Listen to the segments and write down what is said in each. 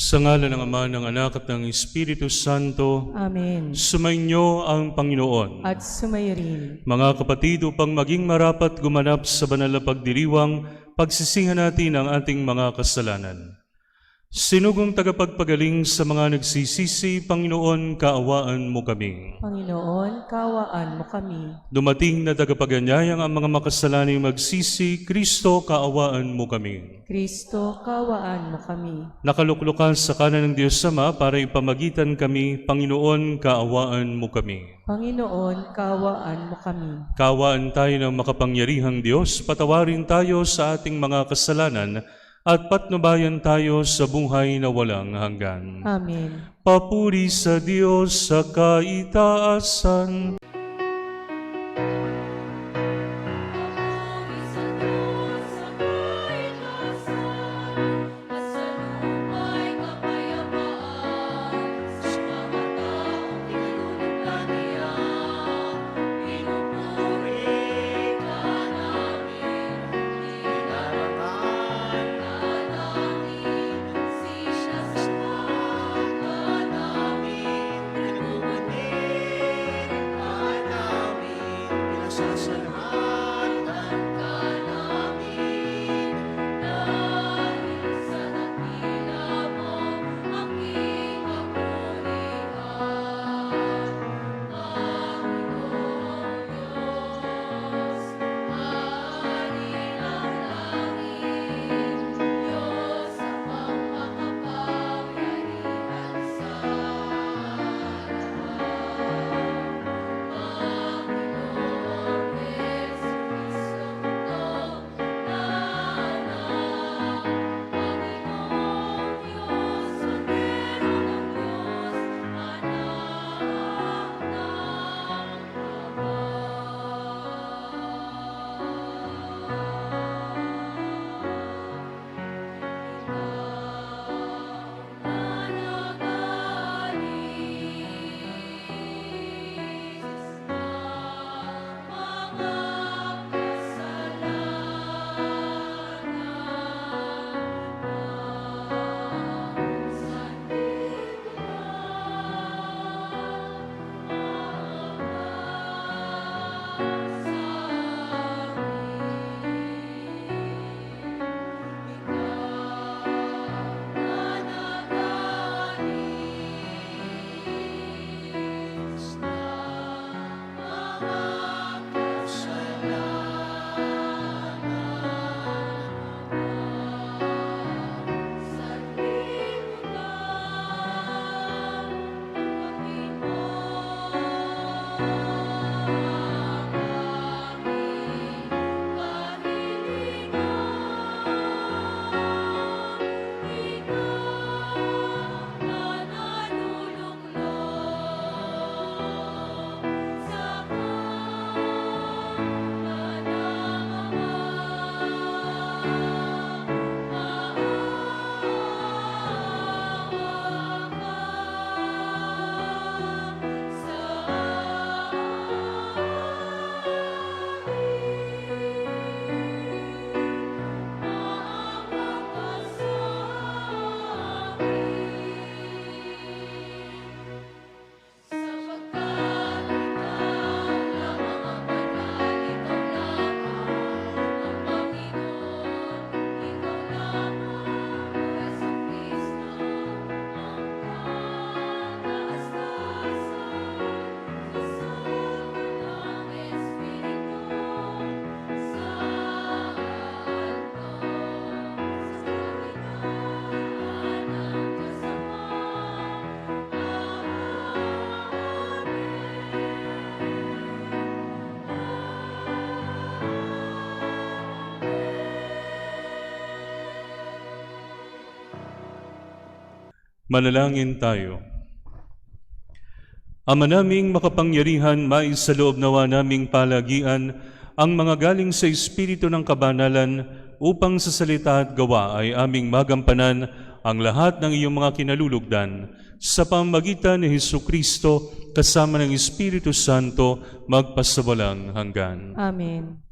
Sa ngalan ng Ama, ng Anak at ng Espiritu Santo, Amen. sumainyo ang Panginoon. At sumayo rin. Mga kapatid, upang maging marapat gumanap sa banal na pagdiriwang, pagsisihan natin ang ating mga kasalanan. Sinugong tagapagpagaling sa mga nagsisisi, Panginoon, kaawaan mo kami. Panginoon, kaawaan mo kami. Dumating na tagapaganyayang ang mga makasalanay magsisi, Kristo, kaawaan mo kami. Kristo, kaawaan mo kami. Nakaluklukan sa kanan ng Diyos Ama para ipamagitan kami, Panginoon, kaawaan mo kami. Panginoon, kaawaan mo kami. Kaawaan tayo ng makapangyarihang Diyos, patawarin tayo sa ating mga kasalanan, at patnubayan tayo sa buhay na walang hanggan. Amen. Papuri sa Diyos sa kaitaasan. Manalangin tayo. Ama naming makapangyarihan, maisaloob nawa naming palagian ang mga galing sa Espiritu ng Kabanalan upang sa salita at gawa ay aming magampanan ang lahat ng iyong mga kinalulugdan sa pamamagitan ni Hesukristo kasama ng Espiritu Santo magpasawalang hanggan. Amen.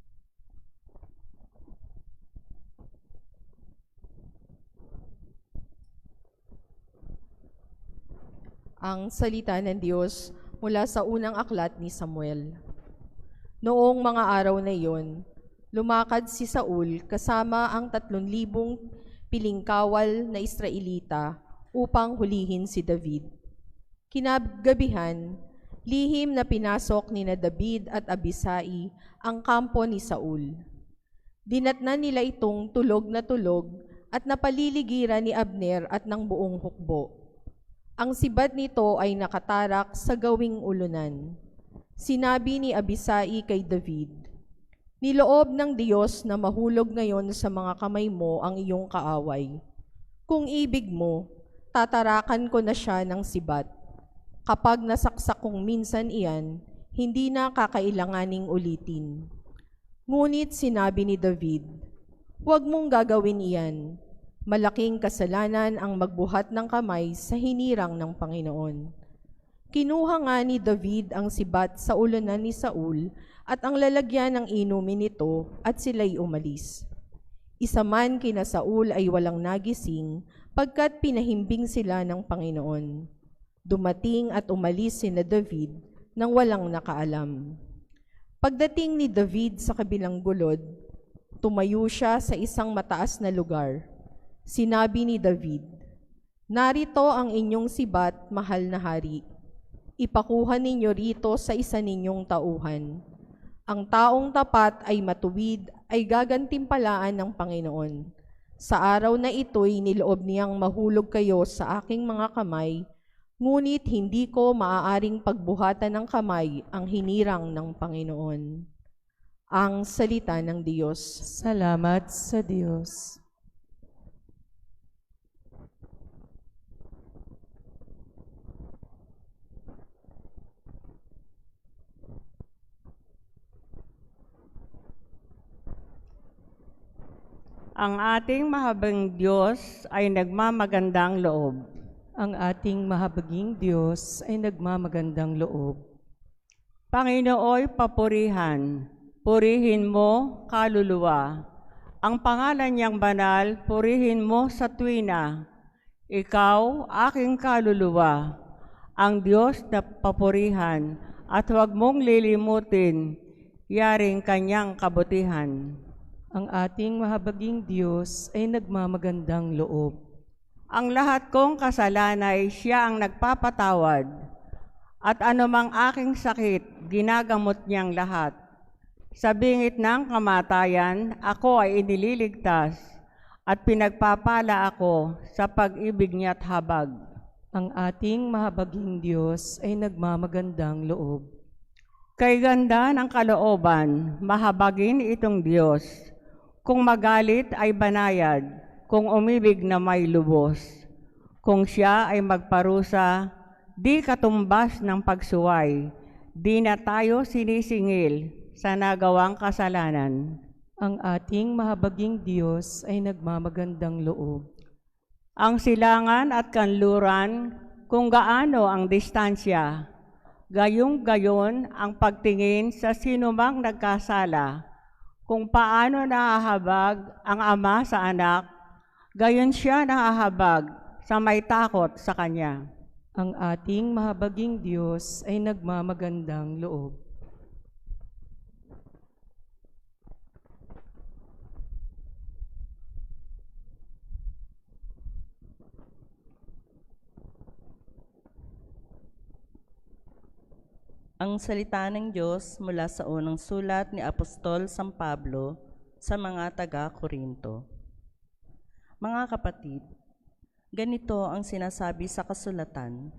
Ang salita ng Diyos mula sa unang aklat ni Samuel. Noong mga araw na iyon, lumakad si Saul kasama ang 3,000 pilingkawal na Israelita upang hulihin si David. Kinagabihan, lihim na pinasok ni David at Abisai ang kampo ni Saul. Dinatnan nila itong tulog na tulog at napaliligiran ni Abner at ng buong hukbo. Ang sibat nito ay nakatarak sa gawing ulunan. Sinabi ni Abisai kay David, "Niloob ng Diyos na mahulog ngayon sa mga kamay mo ang iyong kaaway. Kung ibig mo, tatarakan ko na siya ng sibat. Kapag nasaksak kong minsan iyan, hindi na kakailanganing ulitin." Ngunit sinabi ni David, "Huwag mong gagawin iyan. Malaking kasalanan ang magbuhat ng kamay sa hinirang ng Panginoon." Kinuha nga ni David ang sibat sa ulunan ni Saul at ang lalagyan ng inumin nito at sila'y umalis. Isa man kina Saul ay walang nagising pagkat pinahimbing sila ng Panginoon. Dumating at umalis sina David nang walang nakaalam. Pagdating ni David sa kabilang gulod, tumayo siya sa isang mataas na lugar. Sinabi ni David, "Narito ang inyong sibat, mahal na hari. Ipakuha ninyo rito sa isa ninyong tauhan. Ang taong tapat ay matuwid ay gagantimpalaan ng Panginoon. Sa araw na ito'y niloob niyang mahulog kayo sa aking mga kamay, ngunit hindi ko maaaring pagbuhatan ng kamay ang hinirang ng Panginoon." Ang salita ng Diyos. Salamat sa Diyos. Ang ating mahabang Diyos ay nagmamagandang loob. Ang ating mahabaging Diyos ay nagmamagandang loob. Panginooy papurihan, purihin mo kaluluwa. Ang pangalan niyang banal, purihin mo sa tuwina. Ikaw, aking kaluluwa, ang Diyos na papurihan, at huwag mong lilimutin, yaring kanyang kabutihan. Ang ating mahabaging Diyos ay nagmamagandang loob. Ang lahat kong kasalanay siya ang nagpapatawad, at anumang aking sakit, ginagamot niyang lahat. Sa bingit ng kamatayan, ako ay inililigtas, at pinagpapala ako sa pag-ibig niya't habag. Ang ating mahabaging Diyos ay nagmamagandang loob. Kay ganda ng kalooban, mahabagin itong Diyos. Kung magalit ay banayad, kung umibig na may lubos. Kung siya ay magparusa, di katumbas ng pagsuway. Di na tayo sinisingil sa nagawang kasalanan. Ang ating mahabaging Diyos ay nagmamagandang loob. Ang silangan at kanluran, kung gaano ang distansya, gayong gayon ang pagtingin sa sinumang nagkasala. Kung paano nahahabag ang ama sa anak, gayon siya nahahabag sa may takot sa kanya. Ang ating mahabaging Diyos ay nagmamagandang loob. Ang salita ng Diyos mula sa unang sulat ni Apostol San Pablo sa mga taga-Korinto. Mga kapatid, ganito ang sinasabi sa kasulatan.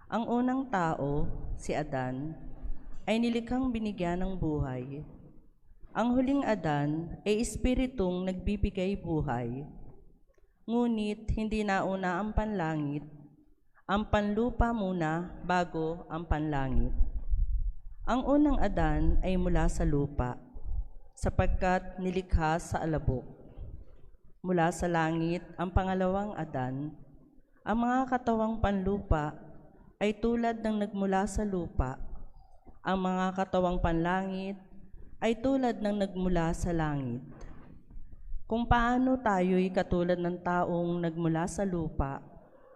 Ang unang tao, si Adan, ay nilikhang binigyan ng buhay. Ang huling Adan ay espiritong nagbibigay buhay. Ngunit hindi nauna ang panlangit, ang panlupa muna bago ang panlangit. Ang unang Adan ay mula sa lupa, sapagkat nilikha sa alabok. Mula sa langit ang pangalawang Adan. Ang mga katawang panlupa ay tulad ng nagmula sa lupa. Ang mga katawang panlangit ay tulad ng nagmula sa langit. Kung paano tayo'y katulad ng taong nagmula sa lupa,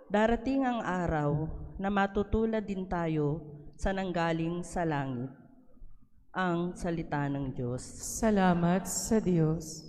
Darating ang araw na matutulad din tayo sa nanggaling sa langit. Ang salita ng Diyos. Salamat sa Diyos.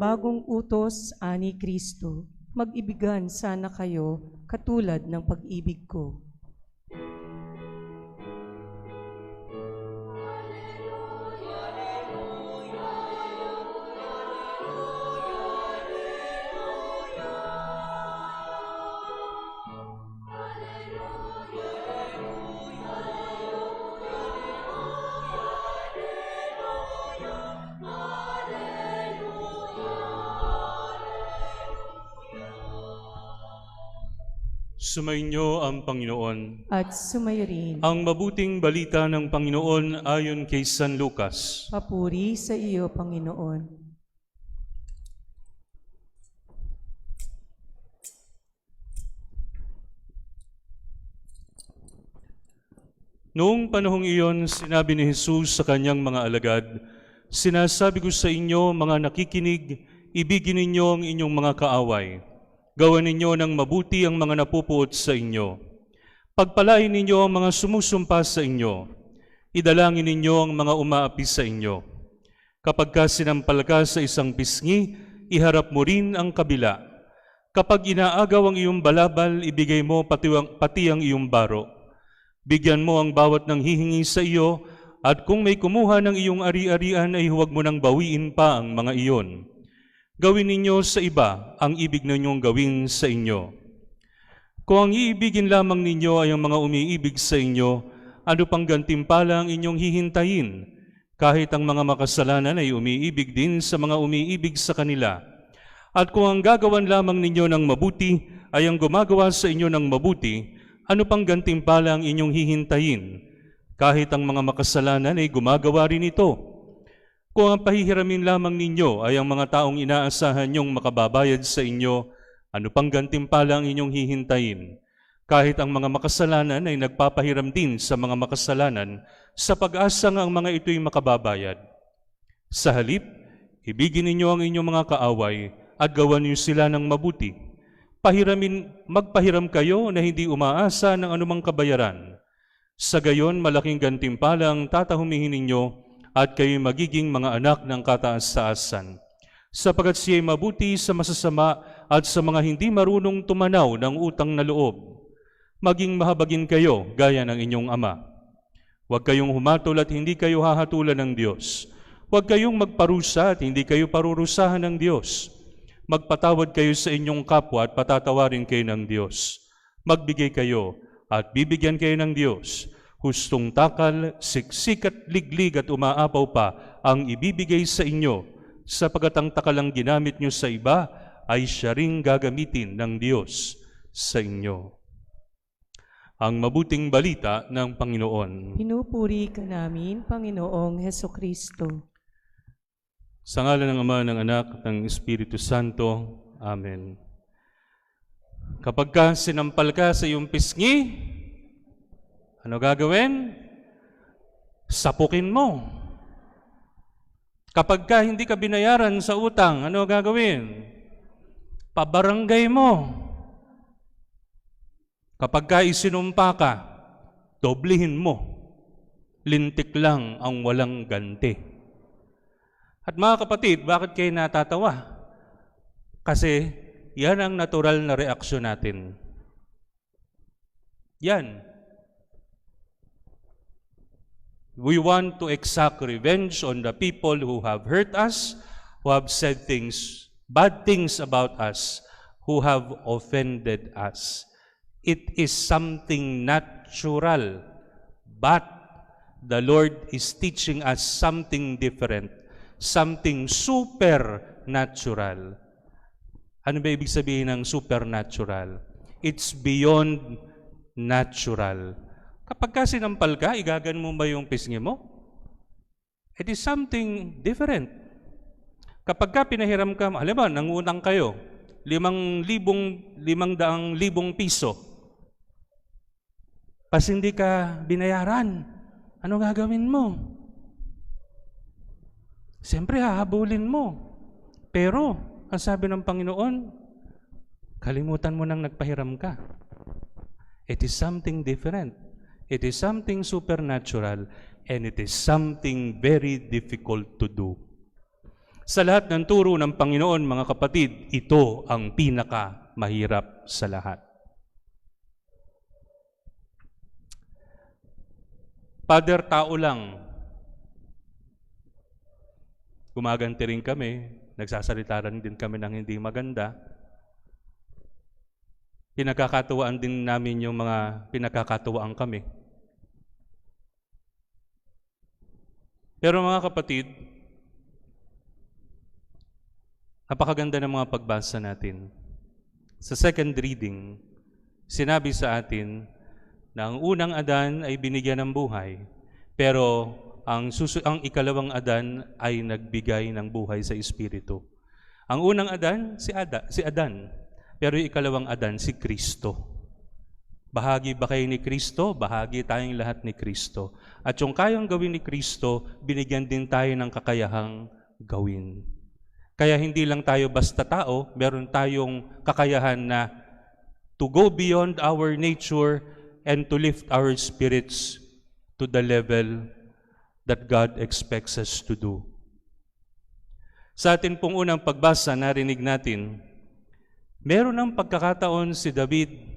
Bagong utos, ani Kristo, mag-ibigan sana kayo katulad ng pag-ibig ko. Sumainyo ang Panginoon. At sumayo rin. Ang mabuting balita ng Panginoon ayon kay San Lucas. Papuri sa iyo, Panginoon. Noong panahong iyon, sinabi ni Jesus sa kanyang mga alagad, "Sinasabi ko sa inyo, mga nakikinig, ibigin ninyo ang inyong mga kaaway. Gawan ninyo ng mabuti ang mga napupuot sa inyo. Pagpalain ninyo ang mga sumusumpa sa inyo. Idalangin ninyo ang mga umaapi sa inyo. Kapag ka sinampal ka sa isang pisngi, iharap mo rin ang kabila. Kapag inaagaw ang iyong balabal, ibigay mo pati ang iyong baro. Bigyan mo ang bawat nang hihingi sa iyo, at kung may kumuha ng iyong ari-arian, ay huwag mo nang bawiin pa ang mga iyon. Gawin ninyo sa iba ang ibig ninyong gawin sa inyo. Kung ang iibigin lamang ninyo ay ang mga umiibig sa inyo, ano pang gantimpala ang inyong hihintayin? Kahit ang mga makasalanan ay umiibig din sa mga umiibig sa kanila. At kung ang gagawan lamang ninyo ng mabuti ay ang gumagawa sa inyo ng mabuti, ano pang gantimpala ang inyong hihintayin? Kahit ang mga makasalanan ay gumagawa rin ito. Kung ang pahihiramin lamang ninyo ay ang mga taong inaasahan niyong makababayad sa inyo, ano pang gantimpala ang inyong hihintayin? Kahit ang mga makasalanan ay nagpapahiram din sa mga makasalanan sa pag-asa nga ang mga ito'y makababayad. Sa halip, ibigin ninyo ang inyong mga kaaway at gawan niyo sila ng mabuti. Magpahiram kayo na hindi umaasa ng anumang kabayaran. Sa gayon, malaking gantimpala ang tatahumihin ninyo at kayo magiging mga anak ng kataas-taasan. Sapagkat siya'y mabuti sa masasama at sa mga hindi marunong tumanaw ng utang na loob. Maging mahabagin kayo gaya ng inyong Ama. Huwag kayong humatol at hindi kayo hahatulan ng Diyos. Huwag kayong magparusa at hindi kayo parurusahan ng Diyos. Magpatawad kayo sa inyong kapwa at patatawarin kayo ng Diyos. Magbigay kayo at bibigyan kayo ng Diyos. Hustong takal, siksik at liglig at umaapaw pa ang ibibigay sa inyo, sapagkat ang takalang ginamit nyo sa iba ay siya ring gagamitin ng Diyos sa inyo." Ang mabuting balita ng Panginoon. Pinupuri ka namin, Panginoong Hesukristo. Sa ngalan ng Ama, ng Anak, at ng Espiritu Santo. Amen. Kapag ka sinampal ka sa iyong pisngi, ano gagawin? Sapukin mo. Kapag ka hindi ka binayaran sa utang, ano gagawin? Pabarangay mo. Kapag ka isinumpa ka, doblihin mo. Lintik lang ang walang ganti. At mga kapatid, bakit kayo natatawa? Kasi yan ang natural na reaksyon natin. Yan. We want to exact revenge on the people who have hurt us, who have said bad things about us, who have offended us. It is something natural, but the Lord is teaching us something different. something supernatural. Ano ba ibig sabihin ng supernatural? It's beyond natural. Kapag ka sinampal ka, igagan mo ba yung pisngi mo? It is something different. Kapag ka pinahiram ka, alam mo, nangutang kayo, 5,000 piso. Pas hindi ka binayaran, ano gagawin mo? Siyempre, hahabulin mo. Pero, ang sabi ng Panginoon, kalimutan mo nang nagpahiram ka. It is something different. It is something supernatural, and it is something very difficult to do. Sa lahat ng turo ng Panginoon, mga kapatid, ito ang pinakamahirap sa lahat. Father, tao lang. Gumaganti rin kami, nagsasalita rin din kami ng hindi maganda. Pinagkakatuwaan din namin yung mga pinagkakatuwaan kami. Pero mga kapatid, napakaganda ng mga pagbasa natin. Sa second reading, sinabi sa atin na ang unang Adan ay binigyan ng buhay, pero ang ikalawang Adan ay nagbigay ng buhay sa Espiritu. Ang unang Adan, si Adan, pero yung ikalawang Adan, si Kristo. Bahagi ba kayo ni Kristo? Bahagi tayong lahat ni Kristo. At yung kayang gawin ni Kristo, binigyan din tayo ng kakayahang gawin. Kaya hindi lang tayo basta tao, meron tayong kakayahan na to go beyond our nature and to lift our spirits to the level that God expects us to do. Sa atin pong unang pagbasa, narinig natin, meron ng pagkakataon si David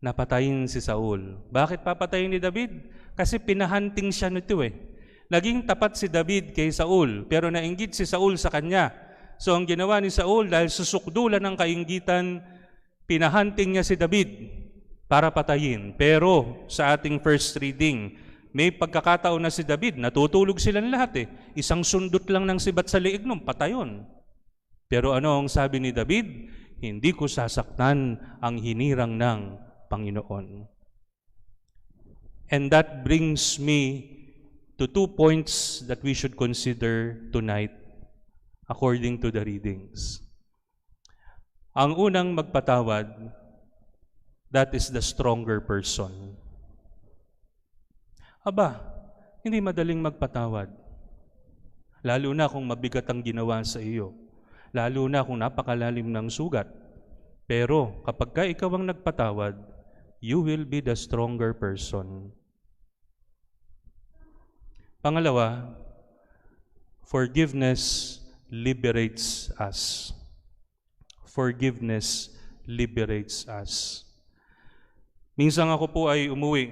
napatayin si Saul. Bakit papatayin ni David? Kasi pinahunting siya nito eh. Naging tapat si David kay Saul, pero nainggit si Saul sa kanya. So ang ginawa ni Saul, dahil susukdulan ng kainggitan, pinahunting niya si David para patayin. Pero sa ating first reading, may pagkakataon na si David, natutulog silang lahat eh. Isang sundot lang ng sibat sa liig nung patayon. Pero ano ang sabi ni David? Hindi ko sasaktan ang hinirang ng Panginoon. And that brings me to 2 points that we should consider tonight according to the readings. Ang unang magpatawad, that is the stronger person. Aba, hindi madaling magpatawad. Lalo na kung mabigat ang ginawa sa iyo. Lalo na kung napakalalim ng sugat. Pero kapag ka ikaw ang nagpatawad, you will be the stronger person. Pangalawa, forgiveness liberates us. Forgiveness liberates us. Minsan ako po ay umuwi.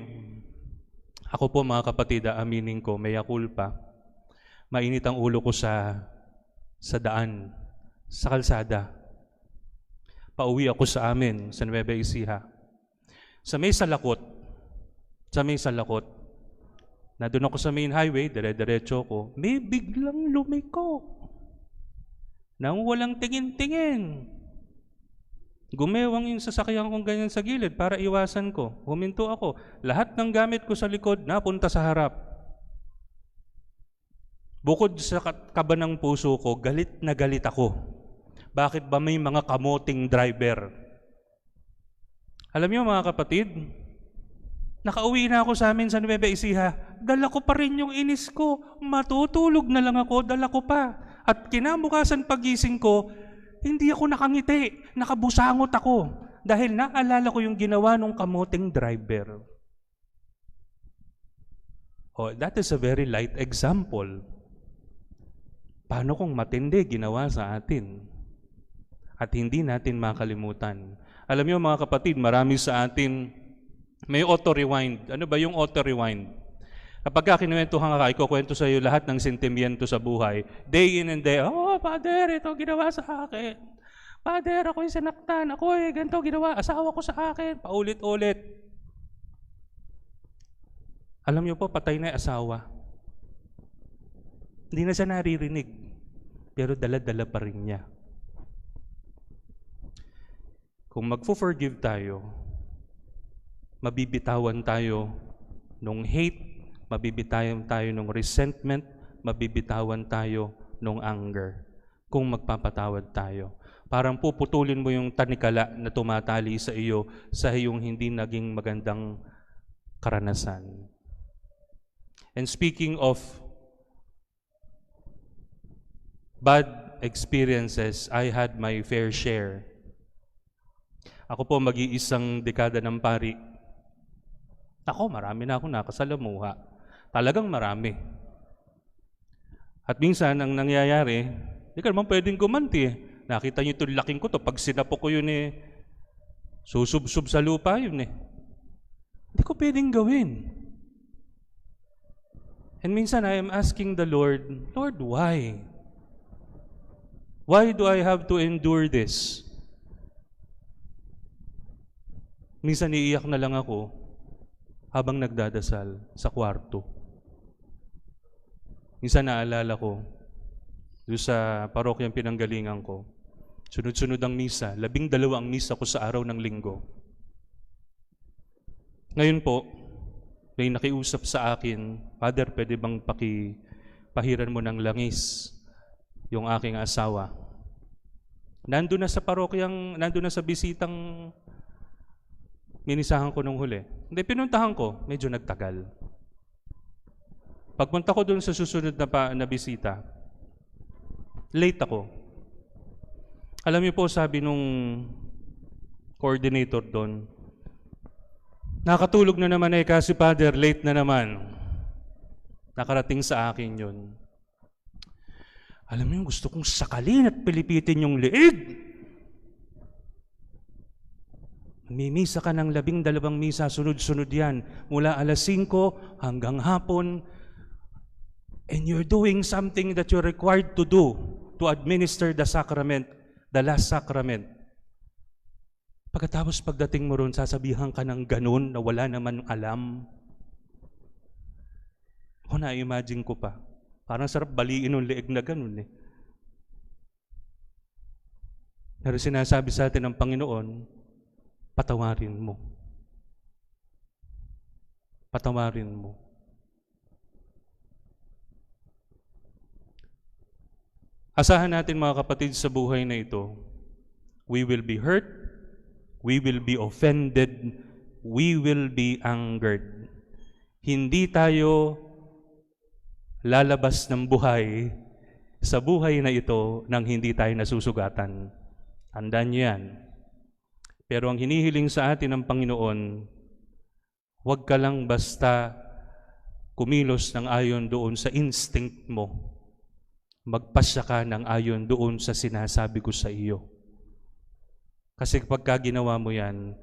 Ako po mga kapatid, aminin ko, mea culpa. Mainit ang ulo ko sa daan, sa kalsada. Pauwi ako sa amin, sa Nueva Ecija. Sa may salakot, na doon ako sa main highway, dire-diretso ko, may biglang lumiko. Nang walang tingin-tingin. Gumewang yung sasakyan kong ganyan sa gilid para iwasan ko. Huminto ako. Lahat ng gamit ko sa likod, napunta sa harap. Bukod sa kaba ng puso ko, galit na galit ako. Bakit ba may mga kamoting driver? Alam niyo mga kapatid, nakauwi na ako sa amin sa Nueva Ecija, dala ko pa rin yung inis ko, matutulog na lang ako, dala ko pa. At kinabukasan pagising ko, hindi ako nakangiti, nakabusangot ako, dahil naalala ko yung ginawa ng kamoting driver. Oh, that is a very light example. Paano kung matindi ginawa sa atin? At hindi natin makalimutan. Alam niyo mga kapatid, marami sa atin may auto-rewind. Ano ba yung auto-rewind? Kapag kinuwentuhan ka, ikukwento sa iyo lahat ng sentimiento sa buhay. Day in and day, oh, Father, ito ginawa sa akin. Father, ako'y sinaktan. Ako'y ganito ginawa. Asawa ko sa akin. Paulit-ulit. Alam niyo po, patay na yung asawa. Hindi na siya naririnig, pero dala-dala pa rin niya. Kung magfo-forgive tayo, mabibitawan tayo nung hate, mabibitawan tayo nung resentment, mabibitawan tayo nung anger. Kung magpapatawad tayo. Parang puputulin mo yung tanikala na tumatali sa iyo sa iyong hindi naging magandang karanasan. And speaking of bad experiences, I had my fair share. Ako po mag-iisang dekada ng pari. Marami na akong nakasalamuha. Talagang marami. At minsan, ang nangyayari, hindi ka naman pwedeng gumanti. Nakita niyo itong laking ko to, pag sinapo ko yun susubsub sa lupa yun Hindi ko pwedeng gawin. And minsan, I am asking the Lord, Lord, why? Why do I have to endure this? Minsan iiyak na lang ako habang nagdadasal sa kwarto. Minsan naalala ko, doon sa parokyang pinanggalingan ko, sunod-sunod ang misa, 12 ang misa ko sa araw ng linggo. Ngayon po, may nakiusap sa akin, Father, pwede bang pahiran mo ng langis yung aking asawa? Nandun na sa bisitang minisahan ko nung huli. Hindi, pinuntahan ko, medyo nagtagal. Pagpunta ko dun sa susunod na bisita, late ako. Alam niyo po, sabi nung coordinator doon, nakatulog na naman kasi Father, late na naman. Nakarating sa akin yun. Alam niyo, gusto kong sakalin at pilipitin yung liig. Mimisa ka ng 12 misa, sunod-sunod yan, mula alas 5 hanggang hapon, and you're doing something that you're required to do to administer the sacrament, the last sacrament. Pagkatapos pagdating mo ron, sasabihan ka ng ganun na wala naman alam. Na-imagine ko pa. Parang sarap baliin ng leeg na ganun Pero sinasabi sa atin ng Panginoon, patawarin mo. Patawarin mo. Asahan natin mga kapatid sa buhay na ito, we will be hurt, we will be offended, we will be angered. Hindi tayo lalabas ng buhay sa buhay na ito nang hindi tayo nasusugatan. Tandaan niyo yan. Pero ang hinihiling sa atin ng Panginoon, huwag ka lang basta kumilos ng ayon doon sa instinct mo. Magpasya ka ng ayon doon sa sinasabi ko sa iyo. Kasi kapag ginawa mo yan,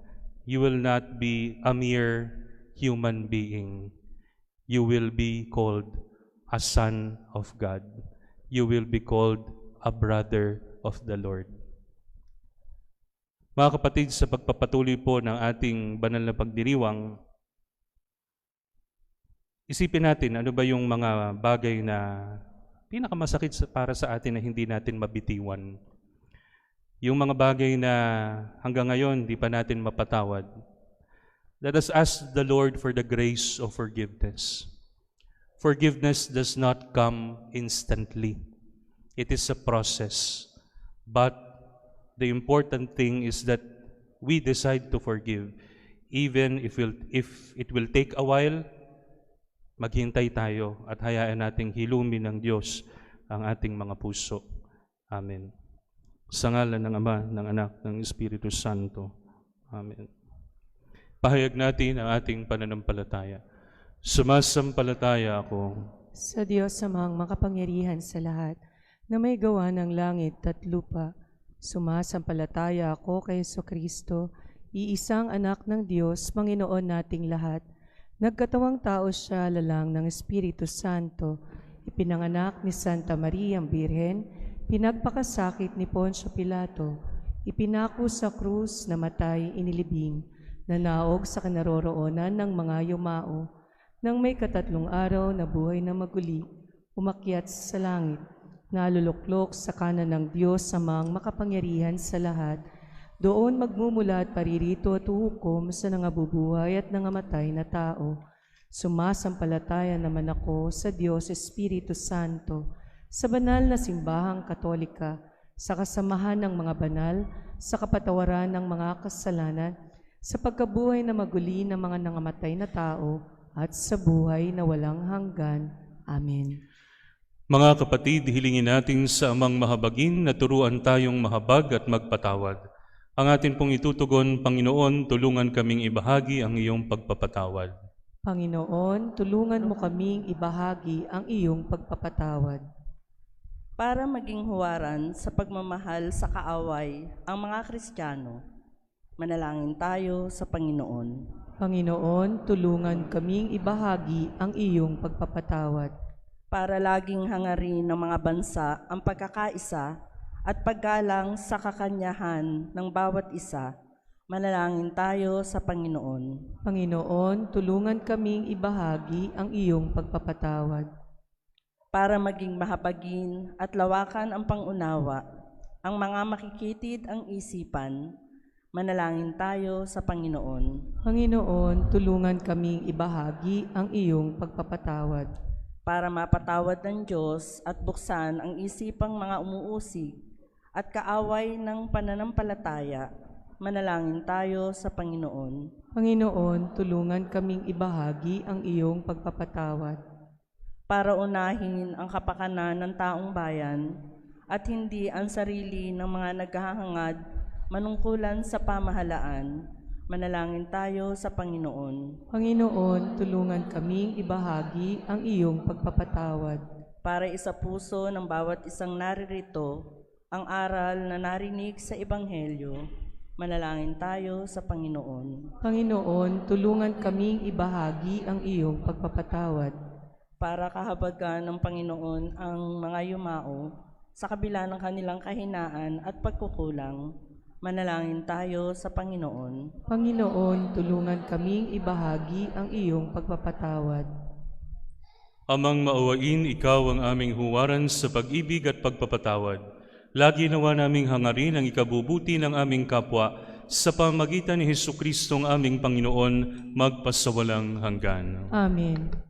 you will not be a mere human being. You will be called a son of God. You will be called a brother of the Lord. Mga kapatid, sa pagpapatuloy po ng ating banal na pagdiriwang, isipin natin ano ba yung mga bagay na pinakamasakit para sa atin na hindi natin mabitiwan. Yung mga bagay na hanggang ngayon hindi pa natin mapatawad. Let us ask the Lord for the grace of forgiveness. Forgiveness does not come instantly. It is a process. But the important thing is that we decide to forgive. Even if it will take a while, maghintay tayo at hayaan nating hilumin ng Diyos ang ating mga puso. Amen. Sa ngalan ng Ama, ng Anak, ng Espiritu Santo. Amen. Pahayag natin ang ating pananampalataya. Sumasampalataya ako Sa Diyos amang makapangyarihan sa lahat, na may gawa ng langit at lupa. Sumasampalataya ako kay Jesucristo, iisang anak ng Diyos, Panginoon nating lahat. Nagkatawang tao siya, lalang ng Espiritu Santo, ipinanganak ni Santa Maria Birhen, pinagpakasakit ni Poncio Pilato, ipinako sa krus, namatay, inilibing, nanaog sa kinaroroonan ng mga yumao, nang may 3 araw na buhay na maguli, umakyat sa langit, naluluklok sa kanan ng Diyos amang makapangyarihan sa lahat. Doon magmumula at paririto at uhukom sa nangabubuhay at nangamatay na tao. Sumasampalataya naman ako sa Diyos Espiritu Santo, sa banal na simbahang katolika, sa kasamahan ng mga banal, sa kapatawaran ng mga kasalanan, sa pagkabuhay na maguli ng mga nangamatay na tao, at sa buhay na walang hanggan. Amen. Mga kapatid, hilingin natin sa Amang Mahabagin na turuan tayong mahabag at magpatawad. Ang atin pong itutugon, Panginoon, tulungan kaming ibahagi ang iyong pagpapatawad. Panginoon, tulungan mo kaming ibahagi ang iyong pagpapatawad. Para maging huwaran sa pagmamahal sa kaaway ang mga Kristiyano, manalangin tayo sa Panginoon. Panginoon, tulungan kaming ibahagi ang iyong pagpapatawad. Para laging hangarin ng mga bansa ang pagkakaisa at paggalang sa kakanyahan ng bawat isa, manalangin tayo sa Panginoon. Panginoon, tulungan kaming ibahagi ang iyong pagpapatawad. Para maging mahabagin at lawakan ang pangunawa, ang mga makikitid ang isipan, manalangin tayo sa Panginoon. Panginoon, tulungan kaming ibahagi ang iyong pagpapatawad. Para mapatawad ng Diyos at buksan ang isipang mga umuusig at kaaway ng pananampalataya, manalangin tayo sa Panginoon. Panginoon, tulungan kaming ibahagi ang iyong pagpapatawad. Para unahin ang kapakanan ng taong bayan at hindi ang sarili ng mga naghahangad manungkulan sa pamahalaan, manalangin tayo sa Panginoon. Panginoon, tulungan kaming ibahagi ang iyong pagpapatawad. Para isapuso ng bawat isang naririto ang aral na narinig sa Ebanghelyo, manalangin tayo sa Panginoon. Panginoon, tulungan kaming ibahagi ang iyong pagpapatawad. Para kahabagan ng Panginoon ang mga yumao sa kabila ng kanilang kahinaan at pagkukulang, manalangin tayo sa Panginoon. Panginoon, tulungan kaming ibahagi ang iyong pagpapatawad. Amang maawain, ikaw ang aming huwaran sa pag-ibig at pagpapatawad. Lagi nawa naming hangarin ang ikabubuti ng aming kapwa sa pamagitan ni Jesukristong aming Panginoon, magpasawalang hanggan. Amen.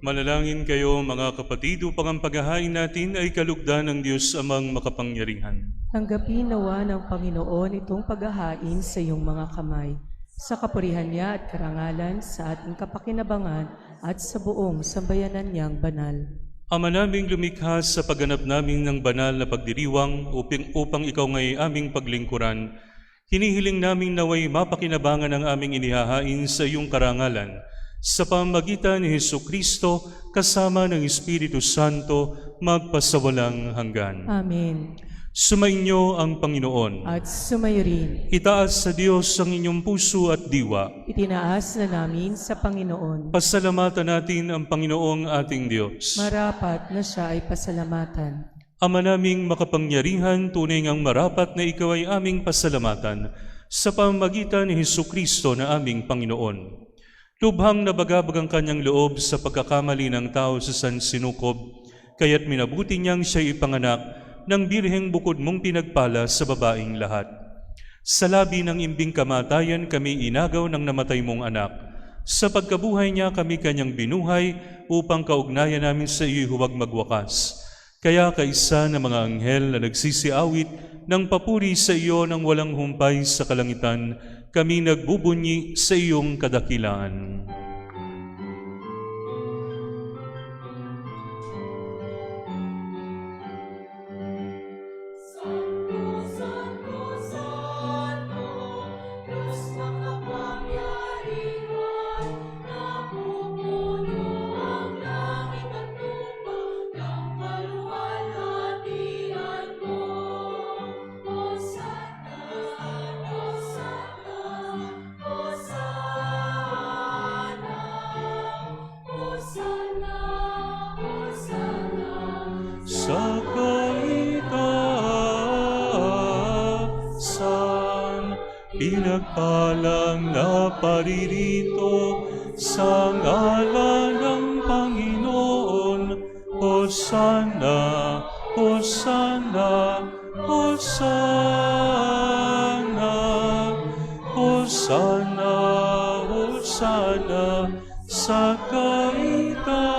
Manalangin kayo mga kapatid upang ang paghahain natin ay kalugdan ng Diyos amang makapangyarihan. Tanggapin nawa ng Panginoon itong paghahain sa iyong mga kamay, sa kapurihan niya at karangalan sa ating kapakinabangan at sa buong sambayanan niyang banal. Ama naming lumikha sa pagganap namin ng banal na pagdiriwang upang ikaw ngay aming paglingkuran, hinihiling namin naway mapakinabangan ang aming inihahain sa iyong karangalan, sa pamamagitan ni Hesukristo kasama ng Espiritu Santo magpasawalang hanggan. Amen. Sumainyo ang Panginoon. At sumayo rin, Itaas sa Diyos ang inyong puso at diwa. itinaas na namin sa Panginoon. Pasalamatan natin ang Panginoong ating Diyos. Marapat na siya ay pasalamatan. Ama naming makapangyarihan, tunay ngang marapat na ikaw ay aming pasalamatan sa pamamagitan ni Hesukristo na aming Panginoon. Lubhang nabagabag ang kanyang loob sa pagkakamali ng tao sa sansinukob, kaya't minabuti niyang siya ipanganak ng birheng bukod mong pinagpala sa babaeng lahat. Sa labi ng imbing kamatayan kami inagaw ng namatay mong anak. Sa pagkabuhay niya kami kanyang binuhay upang kaugnayan namin sa iyo huwag magwakas. Kaya kaisa ng mga anghel na nagsisiawit ng papuri sa iyo ng walang humpay sa kalangitan, kami nagbubunyi sa iyong kadakilaan. Sa kaitaasan, pinagpalang na paririto sa ngalan ng Panginoon. Hosanna, Hosanna, Hosanna, Hosanna, Hosanna, sa kaitaasan.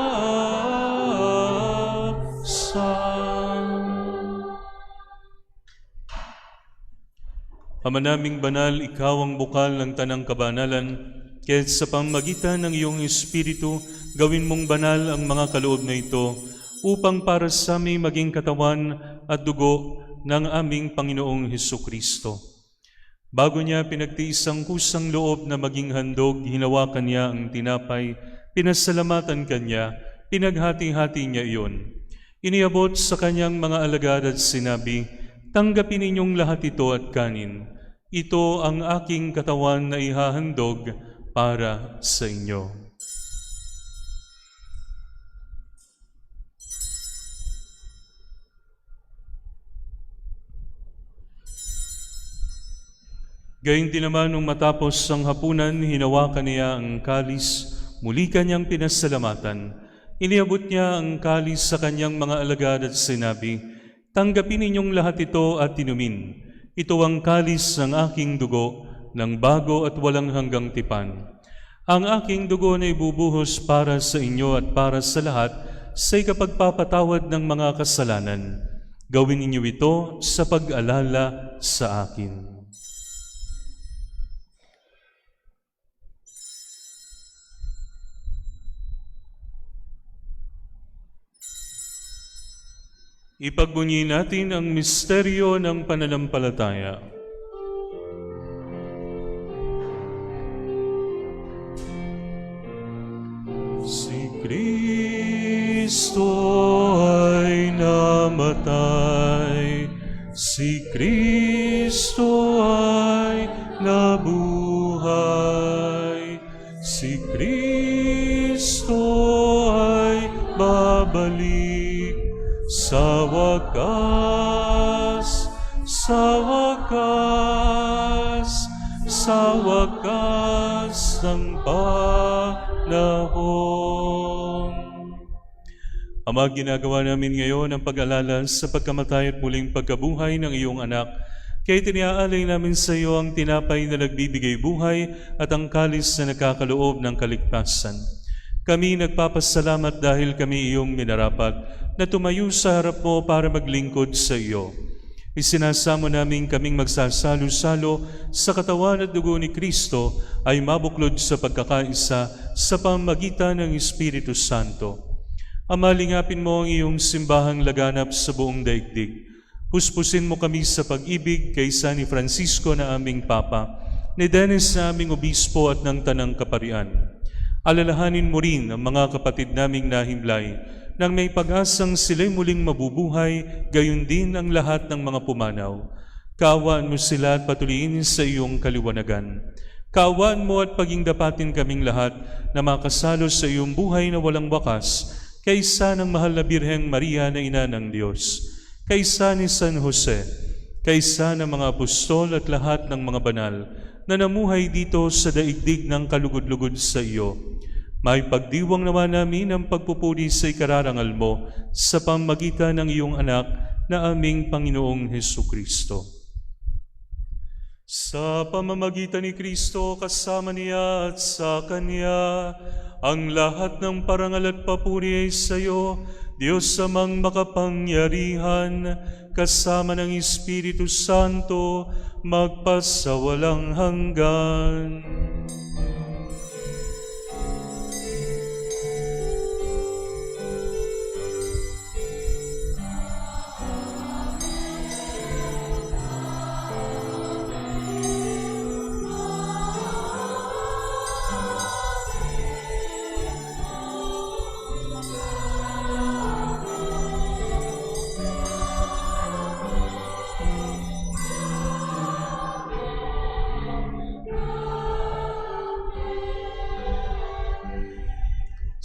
Ama naming banal, ikaw ang bukal ng tanang kabanalan, kaya't sa pamamagitan ng iyong Espiritu, gawin mong banal ang mga kaloob na ito, upang para sa amin maging katawan at dugo ng aming Panginoong Hesukristo. Bago niya pinagtiis ang kusang loob na maging handog, hinawakan niya ang tinapay, pinasalamatan kanya, pinaghati-hati niya iyon. Iniabot sa kanyang mga alagad at sinabi, tanggapin ninyong lahat ito at kanin. Ito ang aking katawan na ihahandog para sa inyo. Gayun din naman nung matapos ang hapunan, hinawakan niya ang kalis, muli kanyang pinasalamatan. Iniabot niya ang kalis sa kanyang mga alagad at sinabi, tanggapin ninyong lahat ito at inumin. Ito ang kalis ng aking dugo, ng bago at walang hanggang tipan. Ang aking dugo na ibubuhos para sa inyo at para sa lahat sa ikapagpapatawad ng mga kasalanan. Gawin ninyo ito sa pag-alala sa akin. Ipagbunyi natin ang misteryo ng pananampalataya. Si Kristo ay namatay, si Kristo ay nabuhay, si Kristo ay babalik. Sa wakas, sa wakas, sa wakas ng panahon. Ama, ginagawa namin ngayon ang pag-alala sa pagkamatay at muling pagkabuhay ng iyong anak. Kaya tiniaalay namin sa iyo ang tinapay na nagbibigay buhay at ang kalis na nakakaloob ng kaligtasan. Kami nagpapasalamat dahil kami iyong minarapat na tumayo sa harap mo para maglingkod sa iyo. Isinasamo namin kaming magsasalo-salo sa katawan at dugo ni Kristo ay mabuklod sa pagkakaisa sa pamamagitan ng Espiritu Santo. Amalingapin mo ang iyong simbahang laganap sa buong daigdig. Puspusin mo kami sa pag-ibig kay San Francisco na aming Papa, ni Dennis na aming Obispo at ng Tanang Kaparian. Alalahanin mo rin ang mga kapatid naming nahimlay nang may pag-asang sila'y muling mabubuhay, gayon din ang lahat ng mga pumanaw. Kaawaan mo sila at patuloyin sa iyong kaliwanagan. Kaawaan mo at paging dapatin kaming lahat na makasalo sa iyong buhay na walang wakas, kaysa ng mahal na Birheng Maria na Ina ng Diyos, kaysa ni San Jose, kaysa ng mga apostol at lahat ng mga banal na namuhay dito sa daigdig ng kalugod-lugod sa iyo. May pagdiwang naman namin ang pagpupuri sa ikararangal mo sa pamamagitan ng iyong anak na aming Panginoong Hesukristo. Sa pamamagitan ni Kristo, kasama niya at sa Kanya, ang lahat ng parangal at papuri ay sa iyo, Diyos amang makapangyarihan, kasama ng Espiritu Santo, magpasawalang hanggan.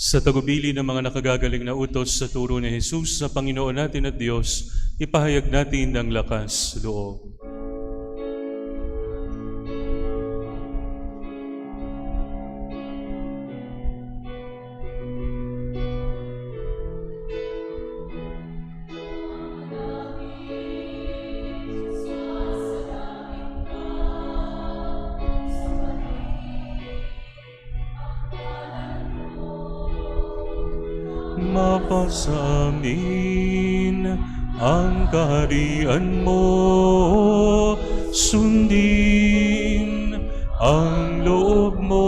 Sa tagubili ng mga nakagagaling na utos sa turo ni Jesus sa Panginoon natin at Diyos, ipahayag natin ang lakas loob. Mapasa amin ang kaharian mo, sundin ang loob mo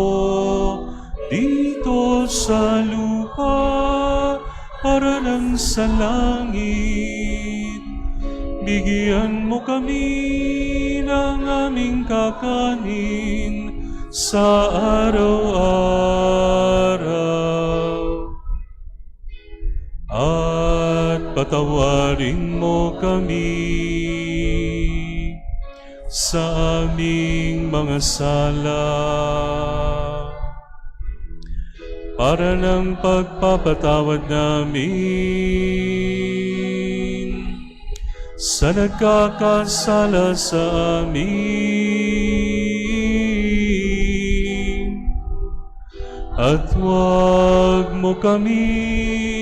dito sa lupa para nang sa langit. Bigyan mo kami ng aming kakanin sa araw-araw. At patawarin mo kami sa aming mga sala para ng pagpapatawad namin sa nagkakasala sa amin. At huwag mo kaming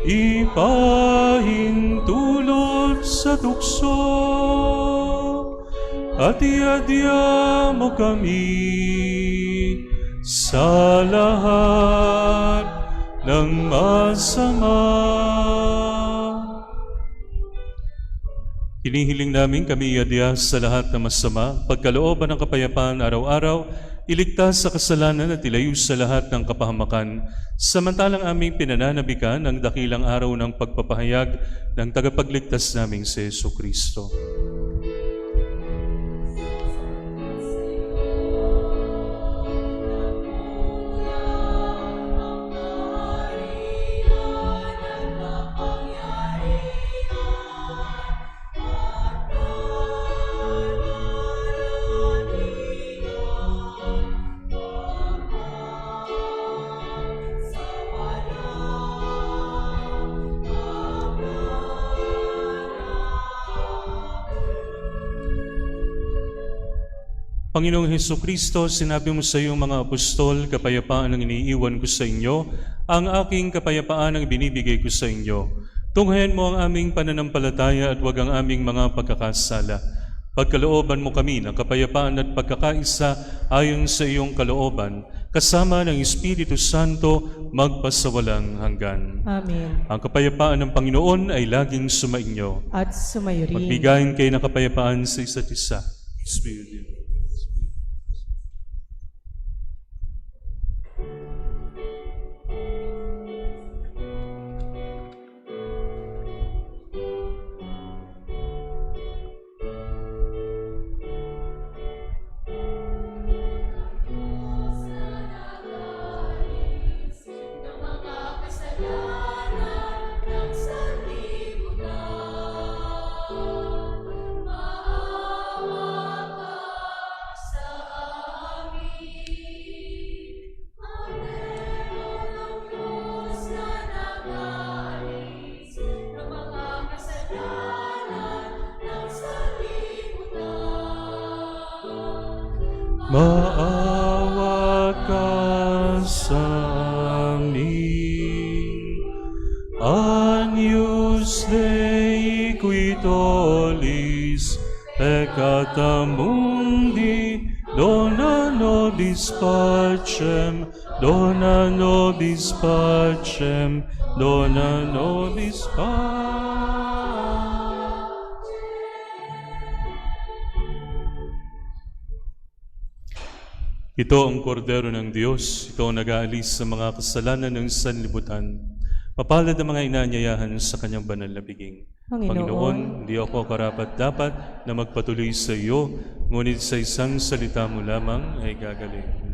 ipahintulot sa tukso, at iadya mo kami sa lahat ng masama. Hinihiling namin kami iadya sa lahat ng masama, pagkalooban ng kapayapaan araw-araw, iligtas sa kasalanan at ilayo sa lahat ng kapahamakan, samantalang aming pinananabikan ang dakilang araw ng pagpapahayag ng tagapagligtas naming si Jesucristo. Panginoong Hesukristo, sinabi mo sa iyong mga apostol, kapayapaan ang iniiwan ko sa inyo, ang aking kapayapaan ang binibigay ko sa inyo. Tunghayan mo ang aming pananampalataya at huwag ang aming mga pagkakasala. Pagkalooban mo kami ng kapayapaan at pagkakaisa ayon sa iyong kalooban, kasama ng Espiritu Santo magpasawalang hanggan. Amen. Ang kapayapaan ng Panginoon ay laging sumainyo. At sumayo rin. Magbigayin kayo ng kapayapaan sa isa't isa. Espiritu. Maawa ka sa amin. Agnus Dei qui tollis peccata mundi, dona nobis pacem, dona nobis pacem, dona nobis pacem. Ito ang kordero ng Diyos, ito ang nag-aalis sa mga kasalanan ng sanlibutan. Mapalad ang mga inaanyayahan sa kanyang banal na biging. Panginoon, hindi ako karapat-dapat na magpatuloy sa iyo, ngunit sa isang salita mo lamang ay gagaling.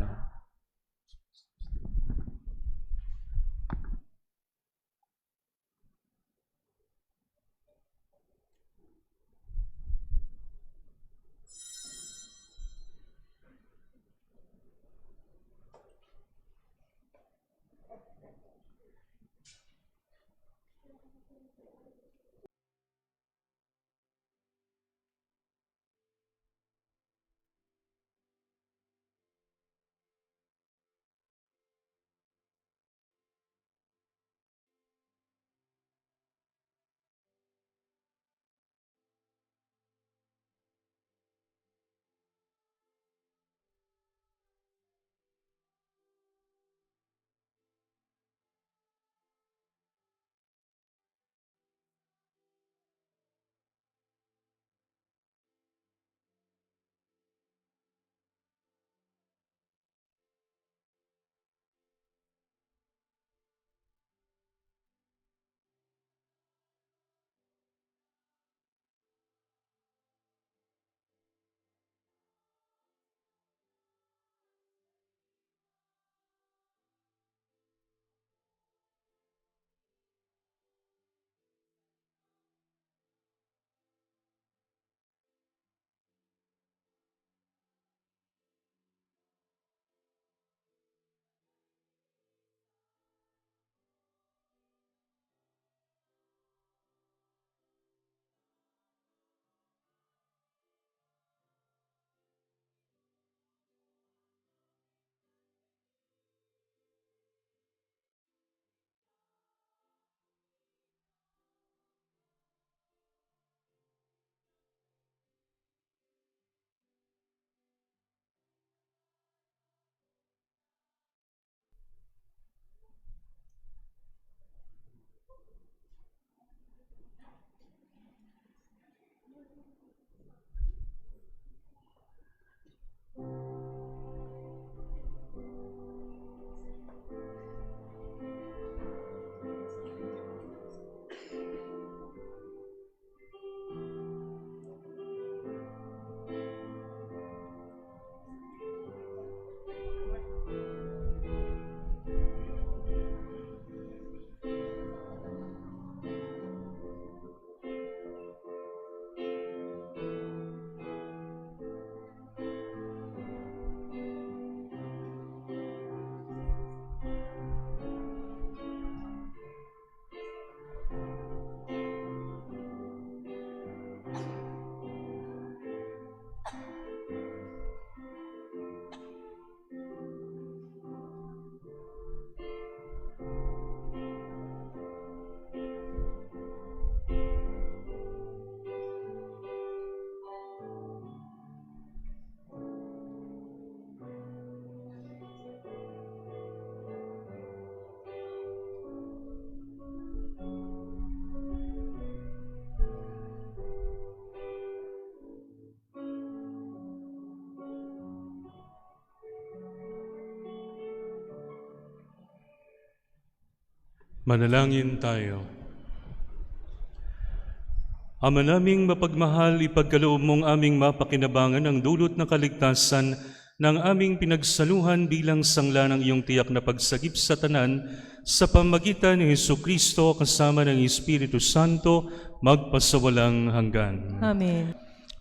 Manalangin tayo. Ama naming mapagmahal, ipagkaloob mong aming mapakinabangan ang dulot ng kaligtasan ng aming pinagsaluhan bilang sangla ng iyong tiyak na pagsagip sa tanan sa pamagitan ni Jesucristo kasama ng Espiritu Santo magpasawalang hanggan. Amen.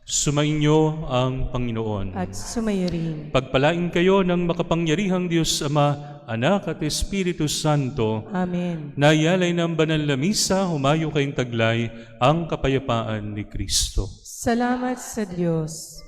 Sumainyo ang Panginoon. At sumayo rin. Pagpalain kayo ng makapangyarihang Diyos Ama, Anak at Espiritu Santo. Amen. Nayalay ng banal na misa, humayo kayong taglay ang kapayapaan ni Kristo. Salamat sa Diyos.